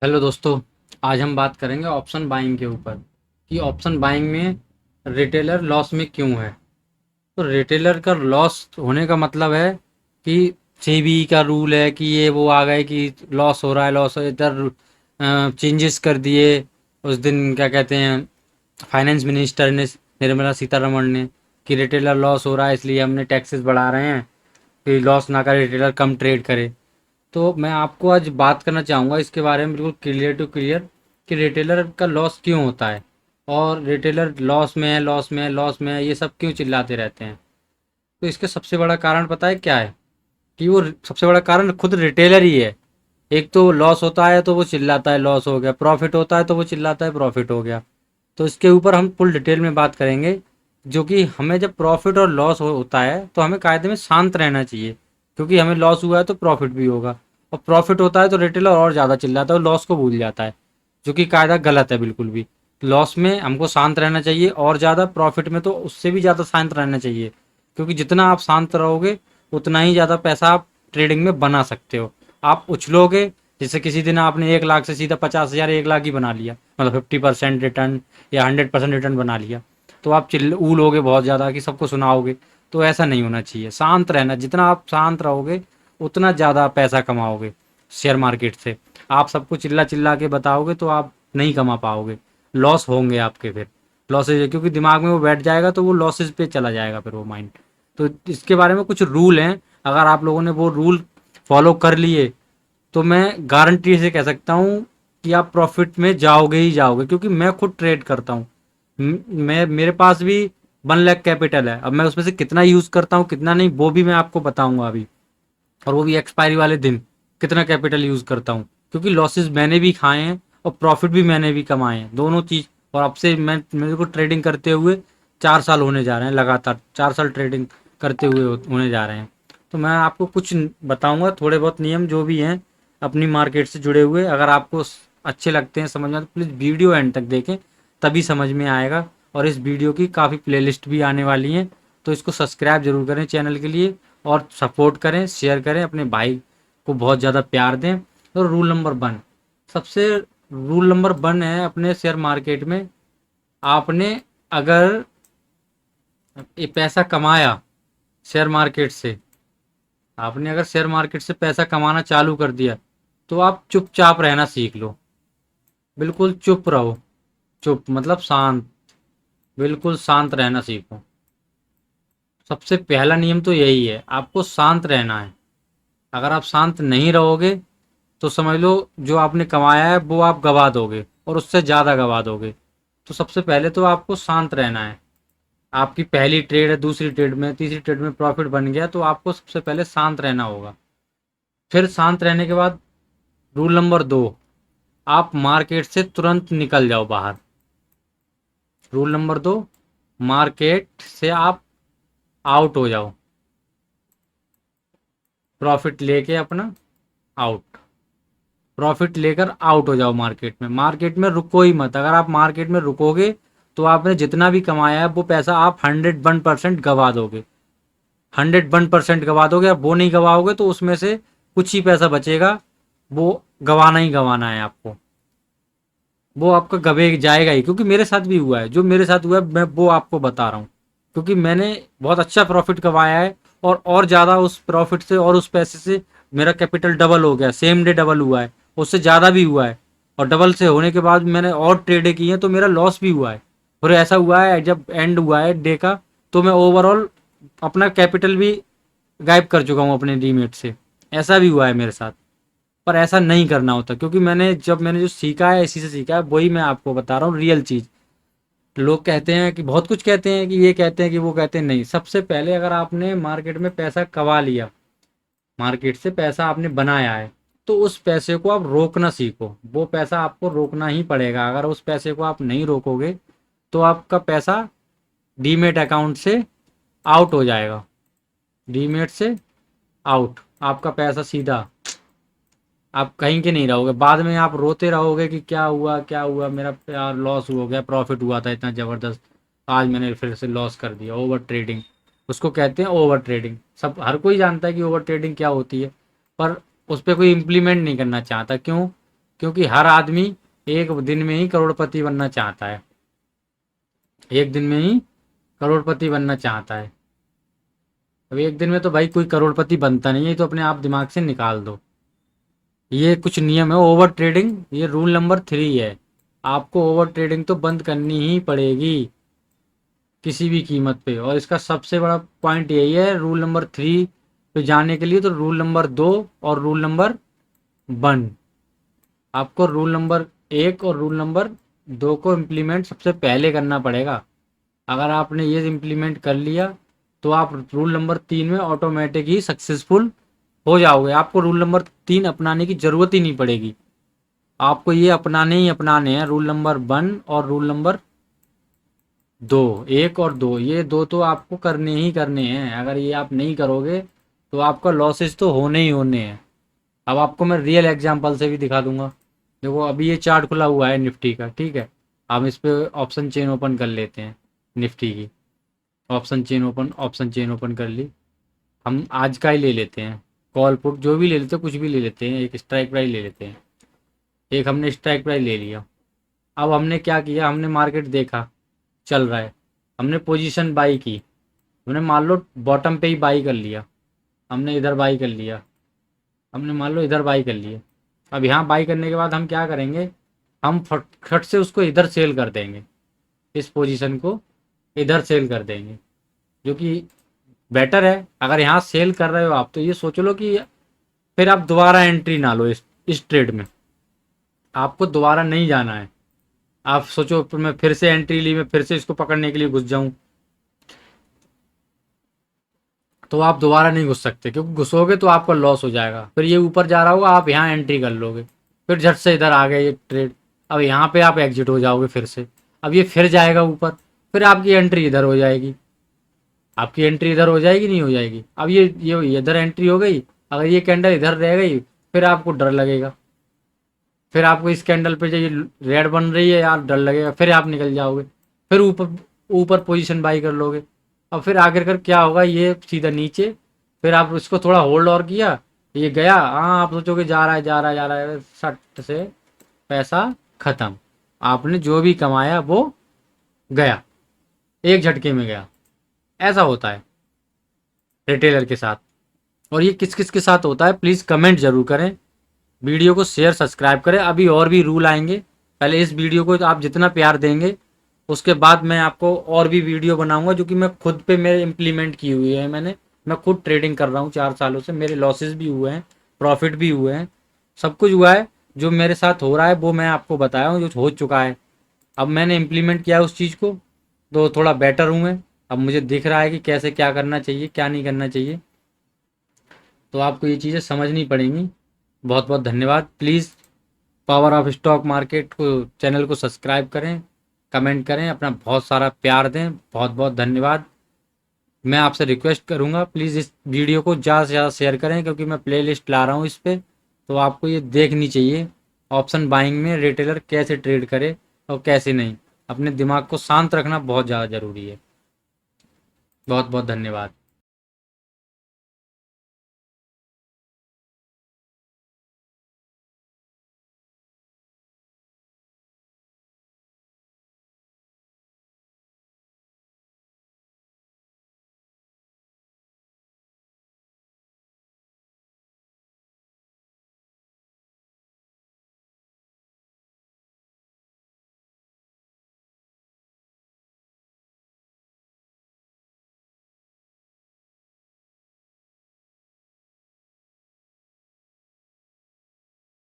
Hello दोस्तों। आज हम बात करेंगे ऑप्शन बाइंग के ऊपर कि ऑप्शन बाइंग में रिटेलर लॉस में क्यों है। तो रिटेलर का लॉस होने का मतलब है कि सेबी का रूल है कि ये वो आ गए कि लॉस हो रहा है, लॉस इधर चेंजेस कर दिए। उस दिन क्या कहते हैं, फाइनेंस मिनिस्टर ने, निर्मला सीतारमण ने, कि रिटेलर लॉस हो रहा है इसलिए हमने टैक्सेस बढ़ा रहे हैं कि लॉस ना करे, रिटेलर कम ट्रेड करे। तो मैं आपको आज बात करना चाहूँगा इसके बारे में बिल्कुल क्लियर टू क्लियर कि रिटेलर का लॉस क्यों होता है और रिटेलर लॉस में है, लॉस में है, लॉस में है, ये सब क्यों चिल्लाते रहते हैं। तो इसका सबसे बड़ा कारण पता है क्या है? कि वो सबसे बड़ा कारण खुद रिटेलर ही है। एक तो लॉस होता है तो वो चिल्लाता है लॉस हो गया, प्रॉफिट होता है तो वो चिल्लाता है प्रॉफिट हो गया। तो इसके ऊपर हम फुल डिटेल में बात करेंगे। जो कि हमें जब प्रॉफिट और लॉस होता है तो हमें कायदे में शांत रहना चाहिए, क्योंकि हमें लॉस हुआ है तो प्रॉफिट भी होगा। और प्रॉफिट होता है तो रिटेलर और ज़्यादा चिल्लाता है और लॉस को भूल जाता है, जो कि कायदा गलत है बिल्कुल भी। लॉस में हमको शांत रहना चाहिए और ज़्यादा, प्रॉफिट में तो उससे भी ज़्यादा शांत रहना चाहिए, क्योंकि जितना आप शांत रहोगे उतना ही ज़्यादा पैसा आप ट्रेडिंग में बना सकते हो। आप उछलोगे, जैसे किसी दिन आपने 1 लाख से सीधा 50,000, 1 लाख ही बना लिया, मतलब 50% रिटर्न या 100% रिटर्न बना लिया, तो आप चिल्ल उलोगे बहुत ज़्यादा कि सबको सुनाओगे। तो ऐसा नहीं होना चाहिए, शांत रहना। जितना आप शांत रहोगे उतना ज़्यादा पैसा कमाओगे शेयर मार्केट से। आप सबको चिल्ला चिल्ला के बताओगे तो आप नहीं कमा पाओगे, लॉस होंगे आपके फिर। लॉसेज, क्योंकि दिमाग में वो बैठ जाएगा तो वो लॉसेज पे चला जाएगा फिर वो माइंड। तो इसके बारे में कुछ रूल हैं, अगर आप लोगों ने वो रूल फॉलो कर लिए तो मैं गारंटी से कह सकता हूँ कि आप प्रॉफिट में जाओगे ही जाओगे, क्योंकि मैं खुद ट्रेड करता हूँ। मैं, मेरे पास भी 1 लाख कैपिटल है। अब मैं उसमें से कितना यूज करता हूँ कितना नहीं वो भी मैं आपको बताऊंगा अभी, और वो भी एक्सपायरी वाले दिन कितना कैपिटल यूज करता हूँ, क्योंकि लॉसेस मैंने भी खाए हैं और प्रॉफिट भी मैंने भी कमाए हैं, दोनों चीज। और अब से मैं, मेरे को ट्रेडिंग करते हुए 4 साल होने जा रहे हैं, लगातार 4 साल ट्रेडिंग करते हुए होने जा रहे हैं। तो मैं आपको कुछ बताऊंगा, थोड़े बहुत नियम जो भी हैं अपनी मार्केट से जुड़े हुए। अगर आपको अच्छे लगते हैं समझ में तो प्लीज़ वीडियो एंड तक देखें, तभी समझ में आएगा। और इस वीडियो की काफ़ी प्लेलिस्ट भी आने वाली हैं, तो इसको सब्सक्राइब जरूर करें चैनल के लिए, और सपोर्ट करें, शेयर करें, अपने भाई को बहुत ज़्यादा प्यार दें। तो रूल नंबर 1, सबसे रूल नंबर 1 है अपने शेयर मार्केट में, आपने अगर ये पैसा कमाया शेयर मार्केट से, आपने अगर शेयर मार्केट से पैसा कमाना चालू कर दिया तो आप चुपचाप रहना सीख लो। बिल्कुल चुप रहो, चुप मतलब शांत, बिल्कुल शांत रहना सीखो। सबसे पहला नियम तो यही है, आपको शांत रहना है। अगर आप शांत नहीं रहोगे तो समझ लो जो आपने कमाया है वो आप गवा दोगे और उससे ज़्यादा गवा दोगे। तो सबसे पहले तो आपको शांत रहना है। आपकी पहली ट्रेड है, दूसरी ट्रेड में, तीसरी ट्रेड में प्रॉफिट बन गया तो आपको सबसे पहले शांत रहना होगा। फिर शांत रहने के बाद रूल नंबर 2, आप मार्केट से तुरंत निकल जाओ बाहर। रूल नंबर 2, मार्केट से आप आउट हो जाओ, प्रॉफिट लेके अपना आउट, प्रॉफिट लेकर आउट हो जाओ मार्केट में। मार्केट में रुको ही मत। अगर आप मार्केट में रुकोगे तो आपने जितना भी कमाया है वो पैसा आप 101% गवा दोगे, 101% गवा दोगे। अब वो नहीं गवाओगे तो उसमें से कुछ ही पैसा बचेगा, वो गवाना ही गवाना है आपको, वो आपका गवे जाएगा ही। क्योंकि मेरे साथ भी हुआ है, जो मेरे साथ हुआ है मैं वो आपको बता रहा हूँ, क्योंकि मैंने बहुत अच्छा प्रॉफिट कमाया है। और ज़्यादा उस प्रॉफिट से और उस पैसे से मेरा कैपिटल डबल हो गया, सेम डे डबल हुआ है, उससे ज़्यादा भी हुआ है। और डबल से होने के बाद मैंने और ट्रेडें की हैं तो मेरा लॉस भी हुआ है। और ऐसा हुआ है जब एंड हुआ है डे का तो मैं ओवरऑल अपना कैपिटल भी गायब कर चुका हूँ अपने डीमेट से। ऐसा भी हुआ है मेरे साथ। पर ऐसा नहीं करना होता, क्योंकि मैंने जो सीखा है इसी से सीखा है, वही मैं आपको बता रहा हूँ रियल चीज़। लोग कहते हैं कि बहुत कुछ कहते हैं कि ये कहते हैं कि वो कहते हैं, नहीं। सबसे पहले अगर आपने मार्केट में पैसा कमा लिया, मार्केट से पैसा आपने बनाया है, तो उस पैसे को आप रोकना सीखो। वो पैसा आपको रोकना ही पड़ेगा। अगर उस पैसे को आप नहीं रोकोगे तो आपका पैसा डीमेट अकाउंट से आउट हो जाएगा, डीमेट से आउट, आपका पैसा सीधा, आप कहीं के नहीं रहोगे। बाद में आप रोते रहोगे कि क्या हुआ क्या हुआ, मेरा यार लॉस हो गया, प्रॉफिट हुआ था इतना ज़बरदस्त, आज मैंने फिर से लॉस कर दिया। ओवर ट्रेडिंग, उसको कहते हैं ओवर ट्रेडिंग। सब, हर कोई जानता है कि ओवर ट्रेडिंग क्या होती है, पर उस पर कोई इम्प्लीमेंट नहीं करना चाहता। क्यों? क्योंकि हर आदमी एक दिन में ही करोड़पति बनना चाहता है, एक दिन में ही करोड़पति बनना चाहता है। अब एक दिन में तो भाई कोई करोड़पति बनता नहीं है, ये तो अपने आप दिमाग से निकाल दो। ये कुछ नियम है ओवर ट्रेडिंग, ये रूल नंबर 3 है। आपको ओवर ट्रेडिंग तो बंद करनी ही पड़ेगी किसी भी कीमत पे। और इसका सबसे बड़ा पॉइंट यही है, रूल नंबर 3 पे जाने के लिए तो रूल नंबर 2 और रूल नंबर 1, आपको रूल नंबर 1 और रूल नंबर 2 को इम्प्लीमेंट सबसे पहले करना पड़ेगा। अगर आपने ये इम्प्लीमेंट कर लिया तो आप रूल नंबर 3 में ऑटोमेटिक ही सक्सेसफुल हो जाओगे। आपको रूल नंबर 3 अपनाने की ज़रूरत ही नहीं पड़ेगी, आपको ये अपनाने ही अपनाने हैं, रूल नंबर 1 और रूल नंबर 2, 1 और 2, ये दो तो आपको करने ही करने हैं। अगर ये आप नहीं करोगे तो आपका लॉसेस तो होने ही होने हैं। अब आपको मैं रियल एग्जांपल से भी दिखा दूंगा। देखो अभी ये चार्ट खुला हुआ है निफ्टी का, ठीक है। हम इस पे ऑप्शन चेन ओपन कर लेते हैं निफ्टी की। ऑप्शन चेन ओपन कर ली। हम आज का ही ले लेते हैं, कॉल पुट जो भी ले लेते हैं, कुछ भी ले लेते हैं, एक स्ट्राइक प्राइस ले लेते हैं। एक हमने स्ट्राइक प्राइस ले लिया। अब हमने क्या किया, हमने मार्केट देखा चल रहा है, हमने पोजीशन बाई की, हमने मान लो बॉटम पे ही बाई कर लिया, हमने इधर बाई कर लिया, हमने मान लो इधर बाई कर लिए। अब यहाँ बाई करने के बाद हम क्या करेंगे, हम फट से उसको इधर सेल कर देंगे, इस पोजीशन को इधर सेल कर देंगे, जो कि बेटर है। अगर यहाँ सेल कर रहे हो आप तो ये सोच लो कि फिर आप दोबारा एंट्री ना लो इस ट्रेड में, आपको दोबारा नहीं जाना है। आप सोचो फिर मैं फिर से एंट्री ली, मैं फिर से इसको पकड़ने के लिए घुस जाऊं, तो आप दोबारा नहीं घुस सकते, क्योंकि घुसोगे तो आपका लॉस हो जाएगा। फिर ये ऊपर जा रहा होगा, आप यहाँ एंट्री कर लोगे, फिर झट से इधर आ गए ये ट्रेड, अब यहाँ पे आप एग्जिट हो जाओगे फिर से। अब ये फिर जाएगा ऊपर, फिर आपकी एंट्री इधर हो जाएगी, आपकी एंट्री इधर हो जाएगी, नहीं हो जाएगी। अब ये इधर एंट्री हो गई, अगर ये कैंडल इधर रह गई फिर आपको डर लगेगा, फिर आपको इस कैंडल पे जो ये रेड बन रही है यार डर लगेगा, फिर आप निकल जाओगे, फिर ऊपर ऊपर पोजीशन बाई कर लोगे। अब फिर आखिरकार क्या होगा, ये सीधा नीचे, फिर आप इसको थोड़ा होल्ड और किया, ये गया, हाँ आप सोचोगे जा रहा है जा रहा है जा रहा है, सट से पैसा खत्म, आपने जो भी कमाया वो गया, एक झटके में गया। ऐसा होता है रिटेलर के साथ। और ये किस किस के साथ होता है प्लीज़ कमेंट जरूर करें, वीडियो को शेयर सब्सक्राइब करें। अभी और भी रूल आएंगे, पहले इस वीडियो को आप जितना प्यार देंगे उसके बाद मैं आपको और भी वीडियो बनाऊंगा, जो कि मैं खुद पे मेरे इम्प्लीमेंट की हुई है। मैं खुद ट्रेडिंग कर रहा हूँ 4 सालों से, मेरे लॉसेस भी हुए हैं, प्रॉफिट भी हुए हैं, सब कुछ हुआ है। जो मेरे साथ हो रहा है वो मैं आपको बताया हूँ, जो हो चुका है। अब मैंने इम्प्लीमेंट किया उस चीज़ को, तो थोड़ा बेटर हूँ मैं। अब मुझे दिख रहा है कि कैसे क्या करना चाहिए क्या नहीं करना चाहिए, तो आपको ये चीज़ें समझनी पड़ेंगी। बहुत बहुत धन्यवाद। Please power of stock market को चैनल को सब्सक्राइब करें, कमेंट करें, अपना बहुत सारा प्यार दें। बहुत बहुत धन्यवाद। मैं आपसे रिक्वेस्ट करूंगा प्लीज़ इस वीडियो को ज़्यादा से ज़्यादा शेयर करें, क्योंकि मैं प्लेलिस्ट ला रहा हूँ इस पर, तो आपको ये देखनी चाहिए ऑप्शन बाइंग में रिटेलर कैसे ट्रेड करे और कैसे नहीं। अपने दिमाग को शांत रखना बहुत ज़्यादा ज़रूरी है। बहुत बहुत धन्यवाद।